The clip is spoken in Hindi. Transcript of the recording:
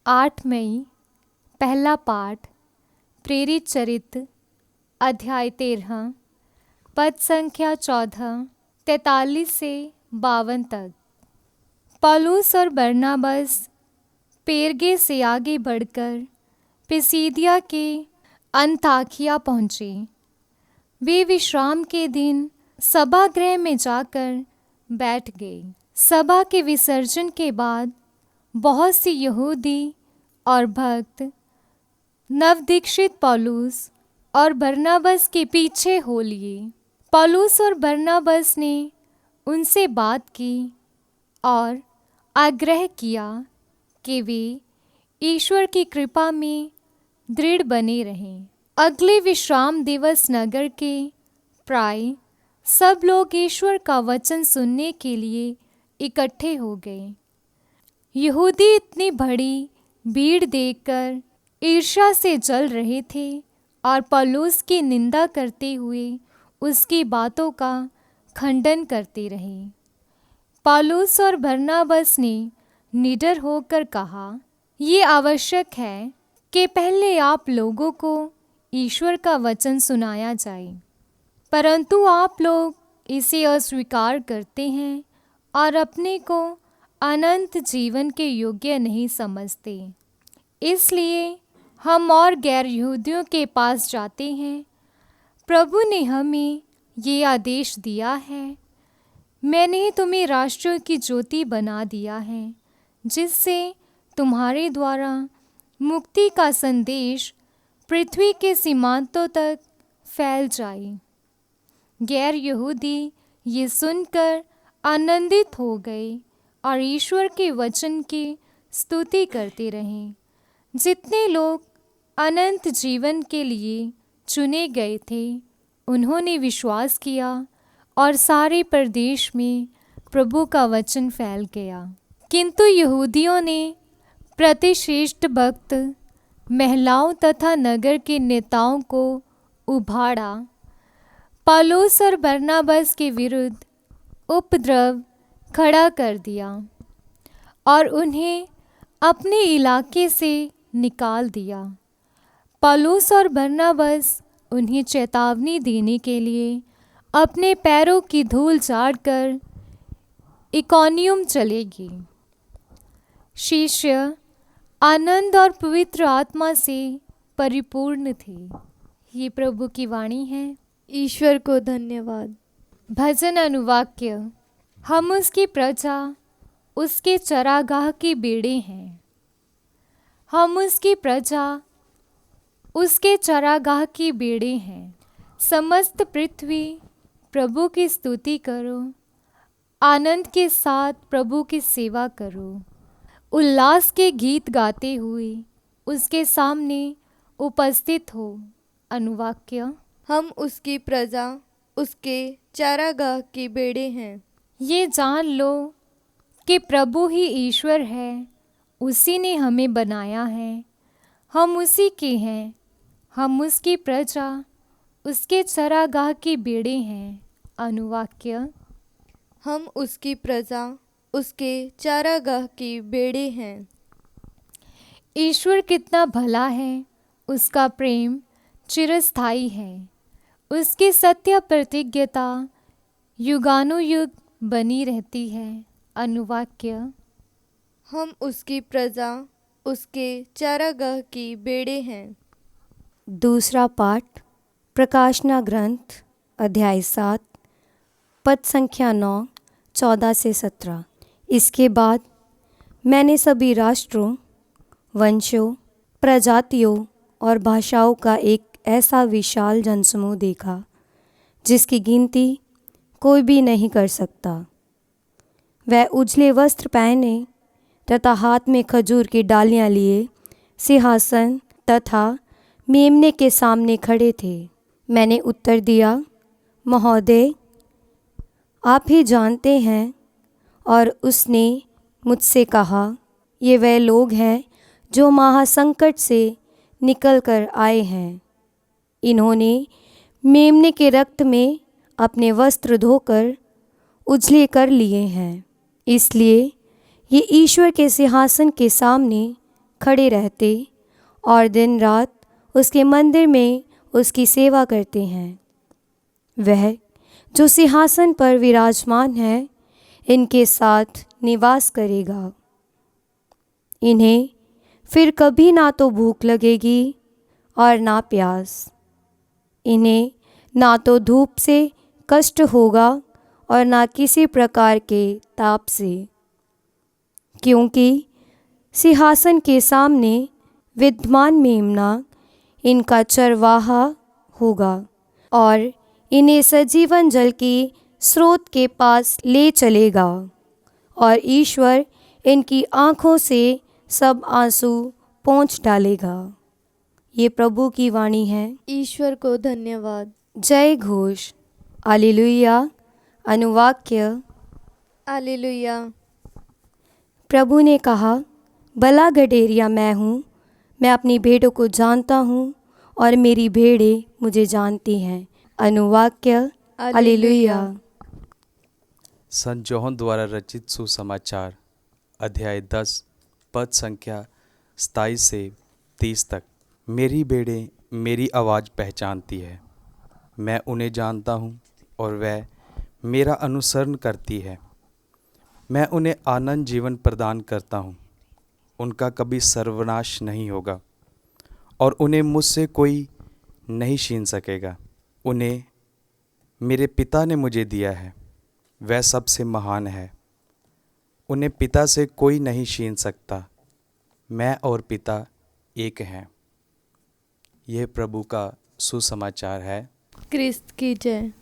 8 मई पहला पाठ प्रेरित चरित्र अध्याय 13 पद संख्या 14 43 से 52 तक। पौलुस और बरनबास पेरगे से आगे बढ़कर पिसिदिया के अंताकिया पहुँचे। वे विश्राम के दिन सभागृह में जाकर बैठ गए। सभा के विसर्जन के बाद बहुत सी यहूदी और भक्त नवदीक्षित पौलुस और बरनबास के पीछे हो लिए। पौलुस और बरनबास ने उनसे बात की और आग्रह किया कि वे ईश्वर की कृपा में दृढ़ बने रहें। अगले विश्राम दिवस नगर के प्राय सब लोग ईश्वर का वचन सुनने के लिए इकट्ठे हो गए। यहूदी इतनी बड़ी भीड़ देखकर ईर्ष्या से जल रहे थे और पौलुस की निंदा करते हुए उसकी बातों का खंडन करते रहे। पौलुस और बरनबास ने निडर होकर कहा, ये आवश्यक है कि पहले आप लोगों को ईश्वर का वचन सुनाया जाए, परंतु आप लोग इसे अस्वीकार करते हैं और अपने को अनंत जीवन के योग्य नहीं समझते। इसलिए हम और गैर यहूदियों के पास जाते हैं। प्रभु ने हमें ये आदेश दिया है, मैंने तुम्हें राष्ट्रों की ज्योति बना दिया है, जिससे तुम्हारे द्वारा मुक्ति का संदेश पृथ्वी के सीमांतों तक फैल जाए। गैर यहूदी ये सुनकर आनंदित हो गए और ईश्वर के वचन की स्तुति करते रहे। जितने लोग अनंत जीवन के लिए चुने गए थे, उन्होंने विश्वास किया और सारे प्रदेश में प्रभु का वचन फैल गया। किंतु यहूदियों ने प्रतिश्रेष्ठ भक्त महिलाओं तथा नगर के नेताओं को उभाड़ा। पौलुस और बरनबास के विरुद्ध उपद्रव खड़ा कर दिया और उन्हें अपने इलाके से निकाल दिया। पौलुस और बरनबास उन्हें चेतावनी देने के लिए अपने पैरों की धूल झाड़कर इकोनियम चले गए। शिष्य आनंद और पवित्र आत्मा से परिपूर्ण थे। ये प्रभु की वाणी है। ईश्वर को धन्यवाद। भजन अनुवाक्य। हम उसकी प्रजा, उसके चरागाह की भेड़ें हैं। हम उसकी प्रजा, उसके चरागाह की भेड़ें हैं। समस्त पृथ्वी प्रभु की स्तुति करो, आनंद के साथ प्रभु की सेवा करो। उल्लास के गीत गाते हुए उसके सामने उपस्थित हो। अनुवाक्य। हम उसकी प्रजा, उसके चारागाह की भेड़ें हैं। ये जान लो कि प्रभु ही ईश्वर है, उसी ने हमें बनाया है, हम उसी के हैं। हम उसकी प्रजा, उसके चरागाह की भेड़ें हैं। अनुवाक्य। हम उसकी प्रजा, उसके चारागाह की भेड़ें हैं। ईश्वर कितना भला है, उसका प्रेम चिरस्थायी है, उसकी सत्य प्रतिज्ञता युगानुयुग बनी रहती है। अनुवाक्य। हम उसकी प्रजा, उसके चारागाह की भेड़ें हैं। दूसरा पाठ प्रकाशना ग्रंथ अध्याय 7 पद संख्या 9 14 से 17। इसके बाद मैंने सभी राष्ट्रों, वंशों, प्रजातियों और भाषाओं का एक ऐसा विशाल जनसमूह देखा जिसकी गिनती कोई भी नहीं कर सकता। वह उजले वस्त्र पहने तथा हाथ में खजूर की डालियां लिए सिंहासन तथा मेमने के सामने खड़े थे। मैंने उत्तर दिया, महोदय, आप ही जानते हैं। और उसने मुझसे कहा, ये वह लोग हैं जो महासंकट से निकल कर आए हैं। इन्होंने मेमने के रक्त में अपने वस्त्र धोकर उजले कर लिए हैं, इसलिए ये ईश्वर के सिंहासन के सामने खड़े रहते और दिन रात उसके मंदिर में उसकी सेवा करते हैं। वह जो सिंहासन पर विराजमान है इनके साथ निवास करेगा। इन्हें फिर कभी ना तो भूख लगेगी और ना प्यास। इन्हें ना तो धूप से कष्ट होगा और ना किसी प्रकार के ताप से, क्योंकि सिंहासन के सामने विद्यमान मेमना इनका चरवाहा होगा और इन्हें सजीवन जल के स्रोत के पास ले चलेगा और ईश्वर इनकी आँखों से सब आंसू पोंछ डालेगा। ये प्रभु की वाणी है। ईश्वर को धन्यवाद। जय घोष। हालेलुया। अनुवाक्य। हालेलुया। प्रभु ने कहा, भला गडेरिया मैं हूँ, मैं अपनी भेड़ों को जानता हूँ और मेरी भेड़ें मुझे जानती हैं। अनुवाक्य। हालेलुया। संत यूहन्ना द्वारा रचित सुसमाचार अध्याय 10 पद संख्या 27 से 30 तक। मेरी भेड़ें मेरी आवाज़ पहचानती है, मैं उन्हें जानता हूँ और वह मेरा अनुसरण करती है। मैं उन्हें आनंद जीवन प्रदान करता हूँ, उनका कभी सर्वनाश नहीं होगा और उन्हें मुझसे कोई नहीं छीन सकेगा। उन्हें मेरे पिता ने मुझे दिया है, वह सबसे महान है, उन्हें पिता से कोई नहीं छीन सकता। मैं और पिता एक हैं। यह प्रभु का सुसमाचार है। क्रिस्त की जय।